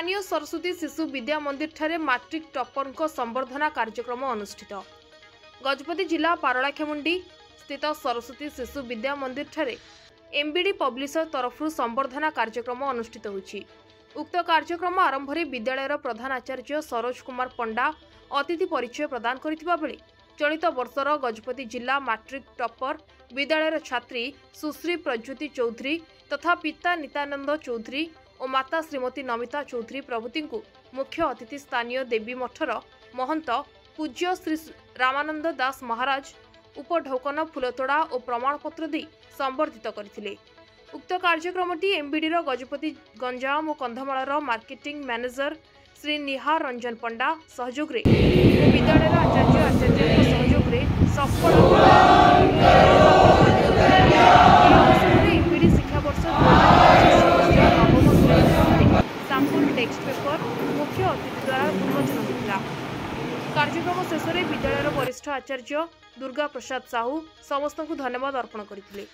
स्थानीय सरस्वती शिशु विद्या मंदिर ठारे मैट्रिक टॉपर संबर्धना कार्यक्रम अनुष्ठित। गजपति जिला पारलाखेमुंडी स्थित सरस्वती शिशु विद्या मंदिर ठारे एमबीडी पब्लिशर तरफ संबर्धना कार्यक्रम अनुष्ठित होछि। उक्त कार्यक्रम आरंभ में विद्यालयर प्रधान आचार्य सरोज कुमार पंडा अतिथि परिचय प्रदान करथिबा बेले चलित वर्षर गजपति जिला मैट्रिक टॉपर विद्यालयर छात्री सुश्री प्रज्योति चौधरी तथा पिता नित्यानंद चौधरी और माता श्रीमती नमिता चौधरी प्रभृति मुख्य अतिथि स्थानीय देवी मठर महंत पूज्य श्री रामानंद दास महाराज उपढौकन फुलतोड़ा और प्रमाणपत्र दे संबर्धित करथिले। उक्त कार्यक्रमटी एमबीडीर गजपति गंजाम और कंधमालर मार्केटिंग मैनेजर श्री निहार रंजन पंडा सहयोग रे विद्यालयर आचार्य सहयोग रे सफल एमबीडी शिक्षा वर्ष सैंपल टेक्स्ट पेपर मुख्य अतिथि द्वारा उन्मोचन होता। कार्यक्रम शेष में विद्यालयर वरिष्ठ आचार्य दुर्गा प्रसाद साहू समस्त को धन्यवाद अर्पण करथिले।